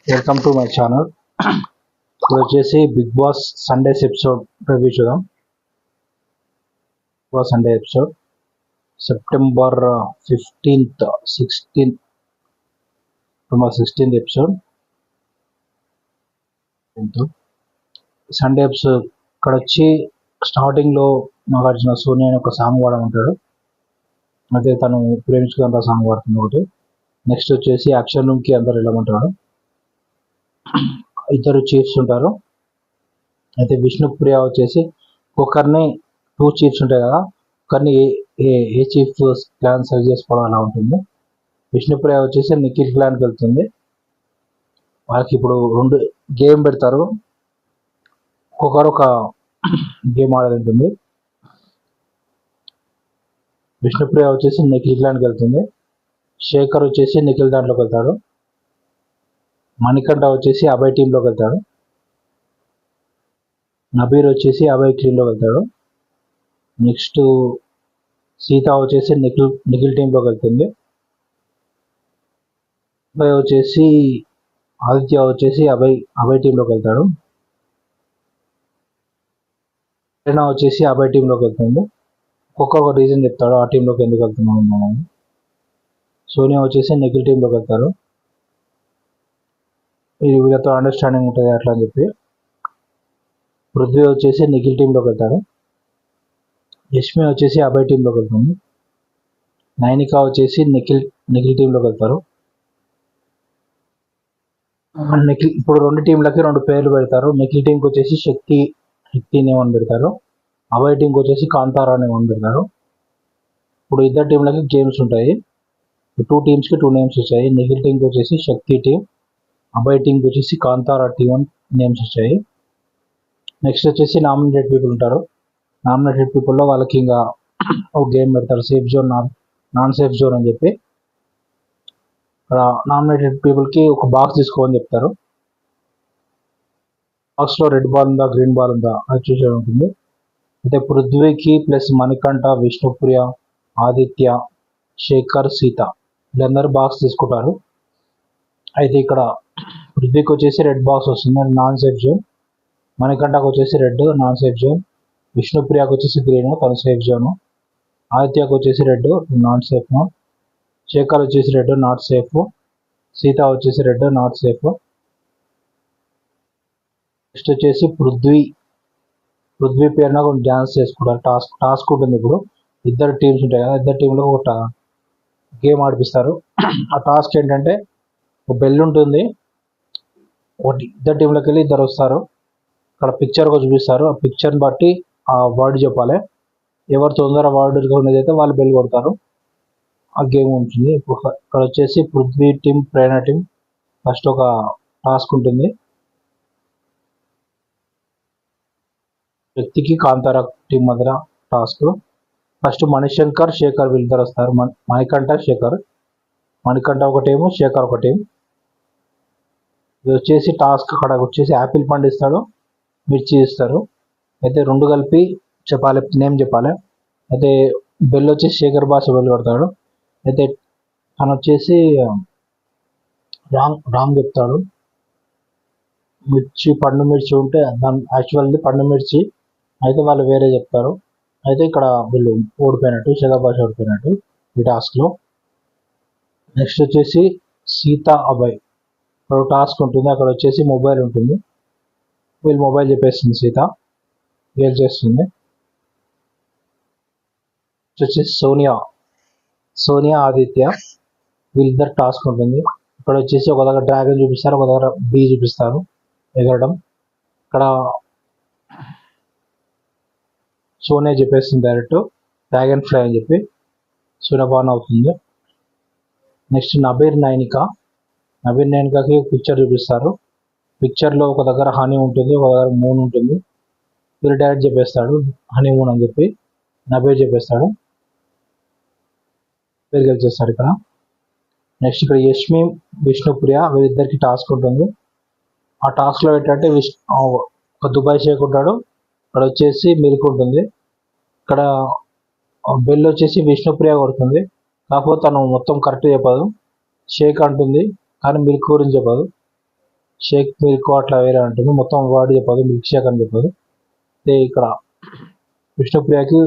Welcome to my channel. ఇప్పుడు వచ్చేసి Bigg Boss Sundays episode review చూద్దాం. Bigg Boss Sunday episode September 15th 16th episode. Sunday episode ఇక్కడ వచ్చి స్టార్టింగ్లో నాగార్జున సోనియా అని ఒక సాంగ్ పాడమంటాడు. అయితే తను ప్రేమించుకున్న సాంగ్ పాడుతుంది ఒకటి. నెక్స్ట్ వచ్చేసి యాక్షన్ రూమ్కి అందరు వెళ్ళమంటాడు. ఇద్దరు చీఫ్స్ ఉంటారు. అయితే విష్ణుప్రియ వచ్చేసి ఒకరిని 2 చీఫ్స్ ఉంటాయి కదా, ఒకరిని ఏ చీఫ్ క్లాన్ సెలెక్ట్ చేసుకోవడం అలా ఉంటుంది. విష్ణుప్రియ వచ్చేసి నిఖిల్ క్లాన్కి వెళ్తుంది. వాళ్ళకి ఇప్పుడు 2 గేమ్ పెడతారు. ఒక్కొక్కరు ఒక గేమ్ ఆడేది ఉంటుంది. విష్ణుప్రియ వచ్చేసి నిఖిల్ క్లాన్కి వెళ్తుంది. శేఖర్ వచ్చేసి నిఖిల్ దాంట్లోకి వెళ్తాడు. మణికంఠ వచ్చేసి అభయ్ టీంలోకి వెళ్తాడు. నబీర్ వచ్చేసి అభయ్ టీంలోకి వెళ్తాడు. నెక్స్ట్ సీత వచ్చేసి నిఖిల్ టీంలోకి వెళ్తుంది. అభయ్ వచ్చేసి ఆదిత్య వచ్చేసి అభయ్ టీంలోకి వెళ్తాడు. ప్రేరణ వచ్చేసి అభయ్ టీంలోకి వెళ్తుంది. ఒక్కొక్క రీజన్ చెప్తాడు ఆ టీంలోకి ఎందుకు వెళ్తున్నాను. సోనియా వచ్చేసి నిఖిల్ టీంలోకి వెళ్తారు. వీళ్ళతో అండర్స్టాండింగ్ ఉంటుంది అట్లా అని చెప్పి. పృథ్వీ వచ్చేసి నిఖిల్ టీంలోకి వెళ్తాడు. యష్మి వచ్చేసి అభయ్ టీంలోకి వెళ్తుంది. నైనిక వచ్చేసి నిఖిల్ టీంలోకి వెళ్తారు. ఇప్పుడు 2 టీంలకి 2 పేర్లు పెడతారు. నిఖిల్ టీంకి వచ్చేసి శక్తి నేమని పెడతారు. అభయ్ టీంకి వచ్చేసి కాంతారా నేమని పెడతారు. ఇప్పుడు ఇద్దరు టీంలకి గేమ్స్ ఉంటాయి. 2 టీమ్స్కి 2 నేమ్స్ వచ్చాయి. నిఖిల్ టీంకి వచ్చేసి శక్తి టీం, అభయ్ టీంకి వచ్చేసి కాంతారా టీం అని నేమ్స్ వచ్చాయి. నెక్స్ట్ వచ్చేసి నామినేటెడ్ పీపుల్ ఉంటారు. నామినేటెడ్ పీపుల్లో వాళ్ళకి ఇంకా ఒక గేమ్ పెడతారు, safe zone non safe zone అని చెప్పి. అక్కడ నామినేటెడ్ పీపుల్కి ఒక బాక్స్ తీసుకోమని చెప్తారు. బాక్స్లో రెడ్ బాల్ ఉందా గ్రీన్ బాల్ ఉందా అది చూసే ఉంటుంది. అయితే పృథ్వీకి ప్లస్ మణికంఠ, విష్ణుప్రియ, ఆదిత్య, శేఖర్, సీత వీళ్ళందరూ బాక్స్ తీసుకుంటారు. అయితే ఇక్కడ పృథ్వీకి వచ్చేసి రెడ్ బాక్స్ వస్తుంది, అది నాన్ సేఫ్ జోన్. మణికంఠకు వచ్చేసి రెడ్ నాన్ సేఫ్ జోన్. విష్ణుప్రియకు వచ్చేసి గ్రీన్ తను సేఫ్ జోన్. ఆదిత్యకు వచ్చేసి రెడ్ నాట్ సేఫ్. శేఖర్ వచ్చేసి రెడ్ నాట్ సేఫ్. సీత వచ్చేసి రెడ్ నాట్ సేఫ్. నెక్స్ట్ వచ్చేసి పృథ్వీ పేరున కొంచెం డ్యాన్స్ చేసుకుంటారు. టాస్క్ ఉంటుంది. ఇప్పుడు ఇద్దరు టీమ్స్ ఉంటాయి కదా, ఇద్దరు టీంలో ఒక గేమ్ ఆడిపిస్తారు. ఆ టాస్క్ ఏంటంటే ఒక బెల్ ఉంటుంది. ఒకటి ఇద్దరు టీంలోకి వెళ్ళి ఇద్దరు వస్తారు. అక్కడ పిక్చర్ చూపిస్తారు. ఆ పిక్చర్ని బట్టి ఆ వర్డ్ చెప్పాలి. ఎవరు తొందర వర్డ్ ఉన్నది అయితే వాళ్ళు బెల్ కొడతారు. ఆ గేమ్ ఉంటుంది. ఇక్కడ వచ్చేసి పృథ్వీ టీం, ప్రేరణ టీం ఫస్ట్ ఒక టాస్క్ ఉంటుంది. వ్యక్తికి కాంతారా టీం మధ్య టాస్క్. ఫస్ట్ మణిశంకర్, శేఖర్ వీళ్ళిద్దరు వస్తారు. మణికంఠ, శేఖర్. మణికంఠ ఒక టీము, శేఖర్ ఒక టీం. ఇది వచ్చేసి టాస్క్. అక్కడ వచ్చేసి యాపిల్ పండు ఇస్తాడు, మిర్చి ఇస్తారు. అయితే 2 కలిపి చెప్పాలి, నేమ్ చెప్పాలి. అయితే బెల్ వచ్చేసి శేఖర్ భాష బెల్ కొడతాడు. అయితే తను వచ్చేసి రాంగ్ చెప్తాడు. పండు మిర్చి ఉంటే దాని యాక్చువల్లీ పండు మిర్చి, అయితే వాళ్ళు వేరే చెప్తారు. అయితే ఇక్కడ వీళ్ళు ఓడిపోయినట్టు, శేఖర్ భాష ఓడిపోయినట్టు ఈ టాస్క్లో. నెక్స్ట్ వచ్చేసి సీత, అభయ్ ఒక టాస్క్ ఉంటుంది. అక్కడ వచ్చేసి మొబైల్ ఉంటుంది. వీళ్ళు మొబైల్ చెప్పేస్తుంది, సీత గేల్ చేస్తుంది. వచ్చేసి సోనియా, ఆదిత్య వీళ్ళిద్దరు టాస్క్ ఉంటుంది. ఇక్కడ వచ్చేసి ఒక దగ్గర డ్రాగన్ చూపిస్తారు, ఒక దగ్గర బీ చూపిస్తారు ఎగరడం. ఇక్కడ సోనియా చెప్పేస్తుంది డైరెక్ట్ డ్రాగన్ ఫ్లై అని చెప్పి, సులభాన్ అవుతుంది. నెక్స్ట్ నబీర్ నైనికకి పిక్చర్ చూపిస్తారు. పిక్చర్లో ఒక దగ్గర హనీ ఉంటుంది, ఒక దగ్గర మూన్ ఉంటుంది. వీళ్ళు డైరెక్ట్ చెప్పేస్తాడు హనీ మూన్ అని చెప్పి. నబీర్ చెప్పేస్తాడు, పేరు గెలిచేస్తాడు ఇక్కడ. నెక్స్ట్ ఇక్కడ యష్మి, విష్ణుప్రియ వీళ్ళిద్దరికి టాస్క్ ఉంటుంది. ఆ టాస్క్లో ఏంటంటే ఒక దుబాయ్ షేక్ ఉంటాడు, ఇక్కడ వచ్చేసి మిల్క్ ఉంటుంది. ఇక్కడ బెల్ వచ్చేసి విష్ణుప్రియ కొడుతుంది, కాకపోతే తను మొత్తం కరెక్ట్ చెప్పదు. షేక్ అంటుంది కానీ మిల్క్ గురించి చెప్పదు. షేక్ మిల్క్ అట్లా వేరే ఉంటుంది. మొత్తం వాడి చెప్పదు, మిల్క్ షేక్ అని చెప్పదు. ఇక్కడ విష్ణుప్రియకి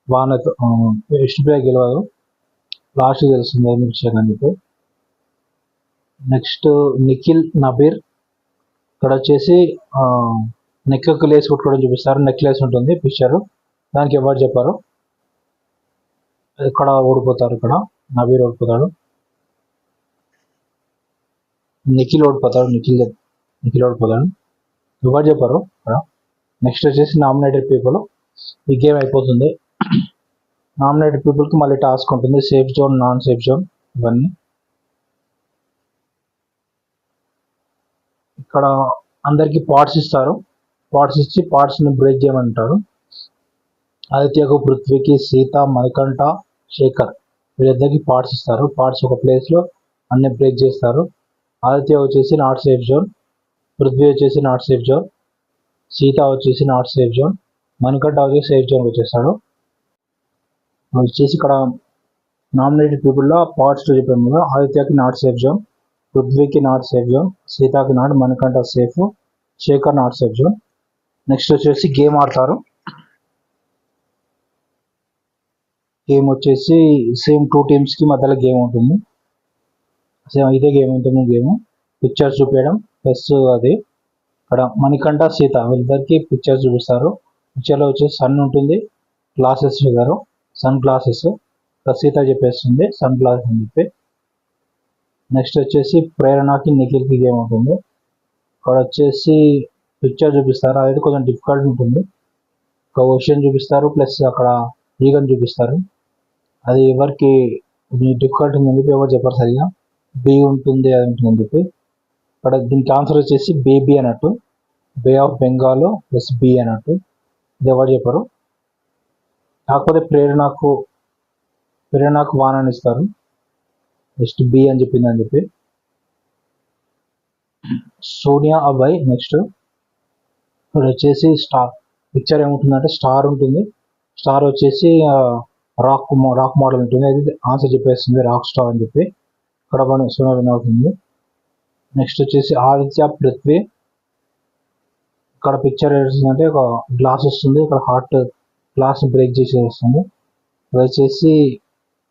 వానతో విష్ణుప్రియ గెలవదు, లాస్ట్ తెలుస్తుంది మిల్క్ షేక్ అని చెప్పి. నెక్స్ట్ నిఖిల్ నబీర్, ఇక్కడ వచ్చేసి నెక్కి లేస్ కొట్టుకోవడం చూపిస్తారు. నెక్లెస్ ఉంటుంది పిక్చర్, దానికి ఎవరు చెప్పారు. ఇక్కడ ఓడిపోతారు, ఇక్కడ నబీర్ ఓడిపోతాడు, నిఖిల్ ఓడిపోతాడు, నిఖిల్ ఓడిపోతాడు, ఎవరు చెప్పారు ఇక్కడ. నెక్స్ట్ వచ్చేసి నామినేటెడ్ పీపుల్, ఈ గేమ్ అయిపోతుంది. నామినేటెడ్ పీపుల్కి మళ్ళీ టాస్క్ ఉంటుంది, safe zone, non safe zone, ఇవన్నీ. ఇక్కడ అందరికి పార్ట్స్ ఇస్తారు, పార్ట్స్ ఇచ్చి పార్ట్స్ని బ్రేక్ చేయమంటారు. ఆదిత్యకు, పృథ్వీకి, సీత, మణికంఠ, శేఖర్ వీళ్ళిద్దరికి పార్ట్స్ ఇస్తారు. పార్ట్స్ ఒక ప్లేస్లో అన్ని బ్రేక్ చేస్తారు. ఆదిత్య వచ్చేసి నాట్ సేఫ్ జోన్, పృథ్వీ వచ్చేసి నాట్ సేఫ్ జోన్, సీత వచ్చేసి నాట్ సేఫ్ జోన్, మణికంఠ వచ్చేసి సేఫ్ జోన్కి వచ్చేస్తాడు. వచ్చేసి ఇక్కడ నామినేటెడ్ పీపుల్లో పార్ట్స్ చెప్పాము కదా, ఆదిత్యకి నాట్ సేఫ్ జోన్, పృథ్వీకి నాట్ సేఫ్ జోన్, సీతాకి not, Manikanta safe, Shekhar not safe zone. Next వచ్చేసి గేమ్ ఆడతారు. గేమ్ వచ్చేసి సేమ్ 2 టీమ్స్కి మధ్యలో గేమ్ ఉంటుంది. సేమ్ ఇదే గేమ్ ఉంటుంది. గేమ్ పిక్చర్స్ చూపించడం ప్లస్ అది ఇక్కడ మణికంఠ, సీత వీళ్ళిద్దరికి పిక్చర్స్ చూపిస్తారు. పిక్చర్లో వచ్చేసి సన్ ఉంటుంది, గ్లాసెస్ చూసారు, సన్ గ్లాసెస్, సీత చెప్పేస్తుంది సన్ గ్లాసెస్ అని చెప్పి. నెక్స్ట్ వచ్చేసి ప్రేరణకి, నిఖిల్కి గేమ్ ఉంటుంది. ఇక్కడ వచ్చేసి పిక్చర్ చూపిస్తారు, అదైతే కొంచెం డిఫికల్ట్ ఉంటుంది. ఒక ఓషన్ చూపిస్తారు ప్లస్ అక్కడ ఈగన్ చూపిస్తారు. అది ఎవరికి డిఫికల్ట్ ఉందని చెప్పి ఎవరు చెప్పారు సరిగా, బి ఉంటుంది అది ఉంటుందని చెప్పి. ఇక్కడ దీనికి ఆన్సర్ వచ్చేసి బేబీ అన్నట్టు, బే ఆఫ్ బెంగాల్ ప్లస్ బి అన్నట్టు, ఇది ఎవరు చెప్పారు. కాకపోతే ప్రేరణకు వానని ఇస్తారు, జస్ట్ బి అని చెప్పింది అని చెప్పి. సోనియా అబ్బాయి. నెక్స్ట్ ఇక్కడ వచ్చేసి స్టార్, పిక్చర్ ఏముంటుందంటే స్టార్ ఉంటుంది. స్టార్ వచ్చేసి రాక్ మోడల్ ఉంటుంది, అది ఆన్సర్ చెప్పేస్తుంది రాక్ స్టార్ అని చెప్పి. ఇక్కడ సోనియా విన్ అవుతుంది. నెక్స్ట్ వచ్చేసి ఆదిత్య, పృథ్వీ. ఇక్కడ పిక్చర్ ఏంటంటే ఒక గ్లాస్ వస్తుంది, ఇక్కడ హార్ట్ గ్లాస్ బ్రేక్ చేసి వస్తుంది. ఇది వచ్చేసి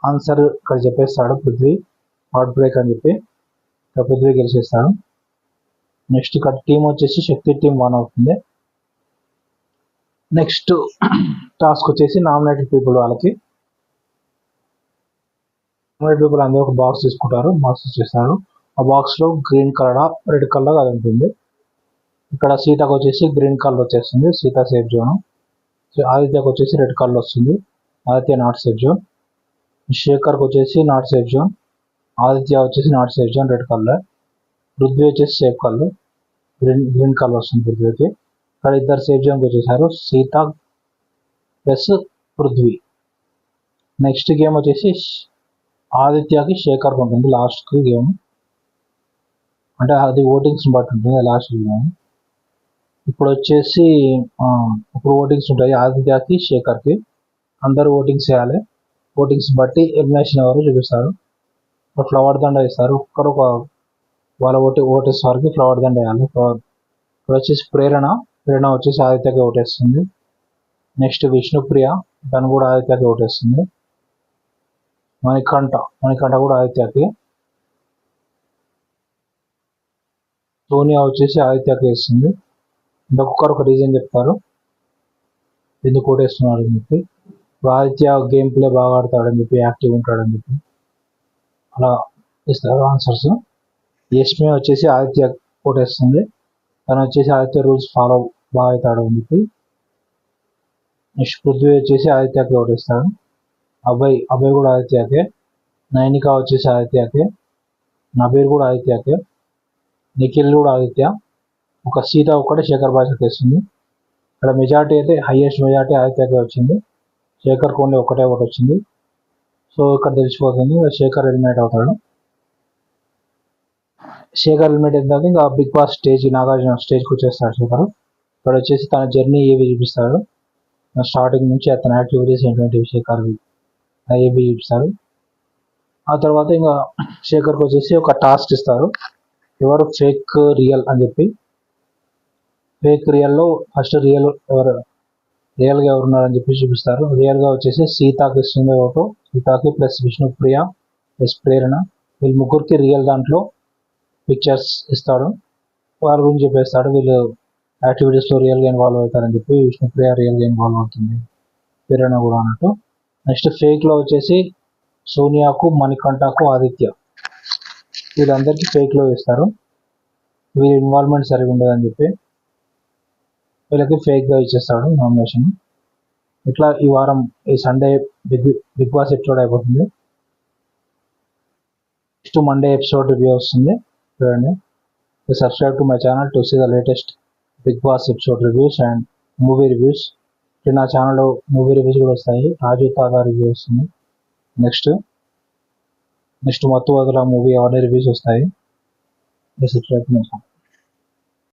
ఆన్సర్ ఇక్కడ చెప్పేస్తాడు పృథ్వీ, హార్ట్ బ్రేక్ అని చెప్పి. ఇక్కడ పృథ్వీ గెలిచేస్తాడు. నెక్స్ట్ ఇక్కడ టీం వచ్చేసి శక్తి టీం 1 అవుతుంది. నెక్స్ట్ టాస్క్ వచ్చేసి నామినేటెడ్ పీపుల్ వాళ్ళకి. నామినేటెడ్ పీపుల్ అందరూ ఒక బాక్స్ తీసుకుంటారు, బాక్స్ ఇచ్చేస్తారు. ఆ బాక్స్లో గ్రీన్ కలర్, రెడ్ కలర్ అది ఉంటుంది. ఇక్కడ సీతకు వచ్చేసి గ్రీన్ కలర్ వచ్చేస్తుంది, సీత సేఫ్ జోన్. ఆదిత్యకు వచ్చేసి రెడ్ కలర్ వస్తుంది, ఆదిత్య నాట్ సేఫ్ జోన్. శేఖర్కి వచ్చేసి నాట్ సేఫ్ జోన్, ఆదిత్య వచ్చేసి not safe zone, red colour. Prithvi వచ్చేసి సేఫ్ కలర్, గ్రీన్ కలర్ వస్తుంది పృథ్వీకి. ఇక్కడ ఇద్దరు సేఫ్ జోన్కి వచ్చేసారు, Sita plus Prithvi. Next game వచ్చేసి ఆదిత్యకి శేఖర్కి ఉంటుంది లాస్ట్కి గేమ్, అంటే అది ఓటింగ్స్ బట్టి ఉంటుంది లాస్ట్ గేమ్. ఇప్పుడు వచ్చేసి ఇప్పుడు ఓటింగ్స్ ఉంటాయి ఆదిత్యకి, శేఖర్కి. అందరూ ఓటింగ్స్ చేయాలి, ఓటింగ్స్ బట్టి ఎలిమినేషన్ ఎవరు చూపిస్తారు. ఫ్లవర్ దండ ఇస్తారు, ఒక్కరు వాళ్ళ ఓటేస్ వారికి ఫ్లవర్ దండ వేయాలి. ఇక్కడ వచ్చేసి ప్రేరణ వచ్చేసి ఆదిత్యకి ఓటేస్తుంది. నెక్స్ట్ విష్ణుప్రియ, తను కూడా ఆదిత్యకి ఓటేస్తుంది. మణికంఠ కూడా ఆదిత్యకి. సోనియా వచ్చేసి ఆదిత్యకి వేస్తుంది. ఒక్కొక్కరు ఒక రీజన్ చెప్తారు ఎందుకు ఓటేస్తున్నారు అని చెప్పి. ఆదిత్య గేమ్ ప్లే బాగా ఆడతాడని చెప్పి, యాక్టివ్ ఉంటాడని చెప్పి అలా ఇస్తారు ఆన్సర్స్. యష్మి వచ్చేసి ఆదిత్య ఓటేస్తుంది, తను వచ్చేసి ఆదిత్య రూల్స్ ఫాలో బాగా అవుతాడు అని చెప్పి. నెక్స్ట్ పృథ్వీ వచ్చేసి ఆదిత్యకి ఓటేస్తాడు. అభయ్ కూడా ఆదిత్యకే. నైనిక వచ్చేసి ఆదిత్యకే. నబీర్ కూడా ఆదిత్యకే. నిఖిల్ కూడా ఆదిత్య. ఒక సీత ఒక్కటే శేఖర్ భాషకి వేస్తుంది. ఇక్కడ మెజార్టీ అయితే హైయెస్ట్ మెజార్టీ ఆదిత్యకే వచ్చింది, శేఖర్కి ఓన్లీ ఒకటే ఒకటి వచ్చింది. సో ఇక్కడ తెలిసిపోతుంది శేఖర్ ఎలిమినేట్ అవుతాడు. శేఖర్ ఎలిమినేట్ అయిన తర్వాత ఇంకా బిగ్ బాస్ స్టేజ్, నాగార్జున స్టేజ్కి వచ్చేస్తాడు శేఖర్. ఇక్కడ వచ్చేసి తన జర్నీ ఏవి చూపిస్తాడు, స్టార్టింగ్ నుంచి అతని యాక్టివిటీస్ ఏంటంటే శేఖర్ ఏవి చూపిస్తారు. ఆ తర్వాత ఇంకా శేఖర్కి వచ్చేసి ఒక టాస్క్ ఇస్తారు. ఎవరు ఫేక్ రియల్ అని చెప్పి. ఫేక్ రియల్లో ఫస్ట్ రియల్గా ఎవరున్నారని చెప్పి చూపిస్తారు. రియల్గా వచ్చేసి సీతాకి ఇస్తుంది ఓటు. సీతాకి ప్లస్ విష్ణుప్రియ ప్లస్ ప్రేరణ, వీళ్ళు ముగ్గురికి రియల్ దాంట్లో పిక్చర్స్ ఇస్తాడు. వారి గురించి చెప్పేస్తాడు. వీళ్ళు యాక్టివిటీస్లో రియల్గా ఇన్వాల్వ్ అవుతారని చెప్పి విష్ణుప్రియ రియల్గా ఇన్వాల్వ్ అవుతుంది, ప్రేరణ కూడా అన్నట్టు. నెక్స్ట్ ఫేక్లో వచ్చేసి సోనియాకు, మణికంఠకు, ఆదిత్య వీళ్ళందరికీ ఫేక్లో ఇస్తారు. వీళ్ళ ఇన్వాల్వ్మెంట్ సరిగా ఉండదని చెప్పి వీళ్ళకి ఫేక్గా ఇచ్చేస్తాడు నామినేషన్. ఇట్లా ఈ వారం ఈ సండే బిగ్ బాస్ ఎపిసోడ్ అయిపోతుంది. నెక్స్ట్ మండే ఎపిసోడ్ రివ్యూ వస్తుంది చూడండి. Subscribe to my channel to see the latest Bigg Boss episode reviews and movie reviews. నా ఛానల్లో మూవీ రివ్యూస్ కూడా వస్తాయి. రాజు తాగా రివ్యూ వస్తుంది. నెక్స్ట్ మత్తు వదల మూవీ అవన్నీ రివ్యూస్ వస్తాయి. Subscribe to my channel.